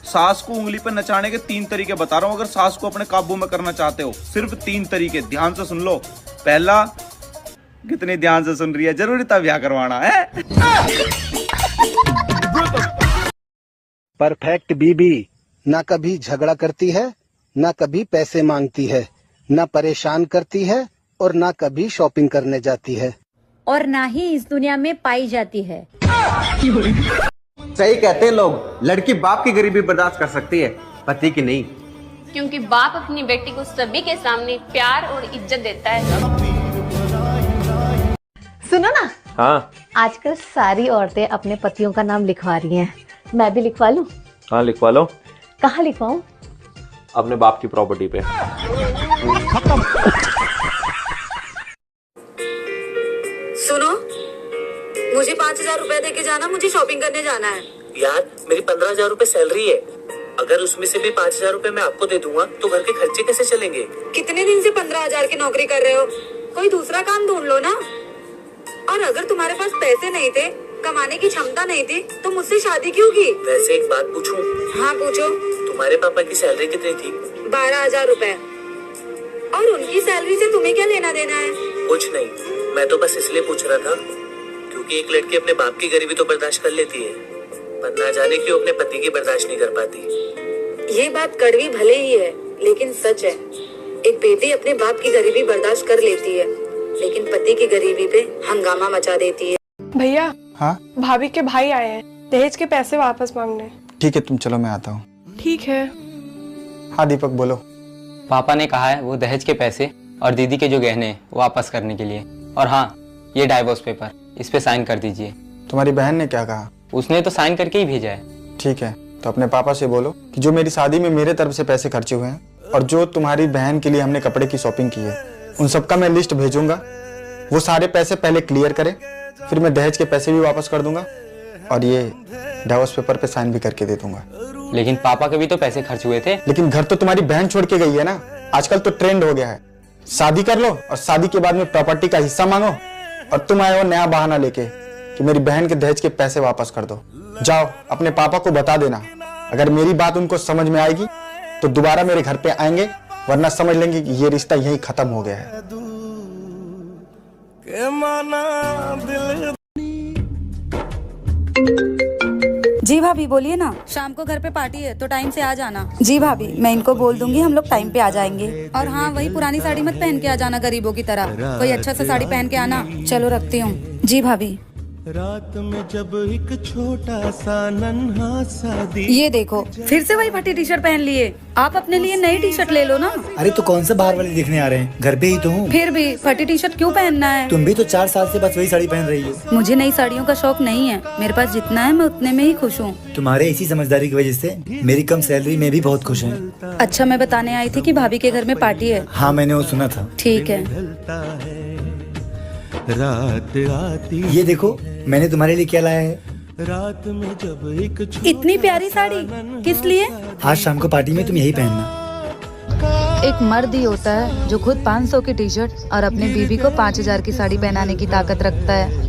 सास को उंगली पे नचाने के 3 तरीके बता रहा हूँ। अगर सास को अपने काबू में करना चाहते हो, सिर्फ 3 तरीके, ध्यान से सुन लो। पहला, कितनी ध्यान से सुन रही है, जरूरी था ब्याह करवाना है। परफेक्ट बीबी ना कभी झगड़ा करती है, ना कभी पैसे मांगती है, ना परेशान करती है और ना कभी शॉपिंग करने जाती है, और ना ही इस दुनिया में पाई जाती है। सही कहते हैं लोग, लड़की बाप की गरीबी बर्दाश्त कर सकती है, पति की नहीं। क्योंकि बाप अपनी बेटी को सभी के सामने प्यार और इज्जत देता है। सुनो ना, हाँ आजकल सारी औरतें अपने पतियों का नाम लिखवा रही हैं। मैं भी लिखवा लूं? हाँ लिखवा लो। कहाँ लिखवाऊं? अपने बाप की प्रॉपर्टी पे। सुनो, मुझे 5,000 रुपए दे के जाना, मुझे शॉपिंग करने जाना है। यार मेरी 15,000 रुपए सैलरी है, अगर उसमें से भी 5,000 रुपए मैं आपको दे दूंगा तो घर के खर्चे कैसे चलेंगे? कितने दिन से 15,000 की नौकरी कर रहे हो? कोई दूसरा काम ढूंढ लो ना। और अगर तुम्हारे पास पैसे नहीं थे, कमाने की क्षमता नहीं थी, तो मुझसे शादी क्यों की? वैसे एक बात पूछूं? हाँ पूछो। तुम्हारे पापा की सैलरी कितनी थी? 12,000 रुपए। और उनकी सैलरी से तुम्हें क्या लेना देना है? कुछ नहीं, मैं तो बस इसलिए पूछ रहा था क्योंकि एक लड़की अपने बाप की गरीबी तो बर्दाश्त कर लेती है, पर ना जाने क्यों अपने पति की बर्दाश्त नहीं कर पाती। ये बात कड़वी भले ही है, लेकिन सच है। एक बेटी अपने बाप की गरीबी बर्दाश्त कर लेती है, लेकिन पति की गरीबी पे हंगामा मचा देती है। भैया, हाँ भाभी के भाई आए हैं दहेज के पैसे वापस मांगने। ठीक है, तुम चलो, मैं आता हूँ। ठीक है। हाँ दीपक बोलो। पापा ने कहा है वो दहेज के पैसे और दीदी के जो गहने हैं वो वापस करने के लिए। और हाँ, ये डाइवोर्स पेपर, इस पे साइन कर दीजिए। तुम्हारी बहन ने क्या कहा? उसने तो साइन करके ही भेजा है। ठीक है, तो अपने पापा से बोलो कि जो मेरी शादी में मेरे तरफ से पैसे खर्चे हुए हैं और जो तुम्हारी बहन के लिए हमने कपड़े की शॉपिंग की है, उन सबका मैं लिस्ट भेजूंगा। वो सारे पैसे पहले क्लियर करें, फिर मैं दहेज के पैसे भी वापस कर दूंगा और ये डाइवोर्स पेपर पे साइन भी करके दे दूंगा। लेकिन पापा के भी तो पैसे खर्च हुए थे। लेकिन घर तो तुम्हारी बहन छोड़ के गई है ना। आजकल तो ट्रेंड हो गया है, शादी कर लो और शादी के बाद में प्रॉपर्टी का हिस्सा मांगो, और तुम आए हो नया बहाना लेके कि मेरी बहन के दहेज के पैसे वापस कर दो। जाओ अपने पापा को बता देना, अगर मेरी बात उनको समझ में आएगी तो दोबारा मेरे घर पे आएंगे, वरना समझ लेंगे कि ये रिश्ता यहीं खत्म हो गया है। जी भाभी बोलिए ना। शाम को घर पे पार्टी है तो टाइम से आ जाना। जी भाभी, मैं इनको बोल दूंगी, हम लोग टाइम पे आ जाएंगे। और हाँ, वही पुरानी साड़ी मत पहन के आ जाना गरीबों की तरह, कोई अच्छा सा साड़ी पहन के आना। चलो रखती हूँ। जी भाभी। रात में जब एक छोटा सा नन्हा सा ये देखो, फिर से वही फटी टी शर्ट पहन लिए। आप अपने लिए नई टी शर्ट ले लो ना। अरे तो कौन सा बाहर वाले देखने आ रहे हैं, घर पे ही तो हूँ। फिर भी फटी टी शर्ट क्यों पहनना है? तुम भी तो 4 साल से बस वही साड़ी पहन रही हो। मुझे नई साड़ियों का शौक नहीं है, मेरे पास जितना है मैं उतने में ही खुश हूँ। तुम्हारे इसी समझदारी की वजह से मेरी कम सैलरी में भी बहुत खुश है। अच्छा, मैं बताने आई थी कि भाभी के घर में पार्टी है। हाँ मैंने वो सुना था। ठीक है। रात आती, ये देखो मैंने तुम्हारे लिए क्या लाया है। रात में जब एक इतनी प्यारी साड़ी किस लिए? आज शाम को पार्टी में तुम यही पहनना। एक मर्द ही होता है जो खुद 500 की टी शर्ट और अपने बीवी को 5,000 की साड़ी पहनाने की ताकत रखता है।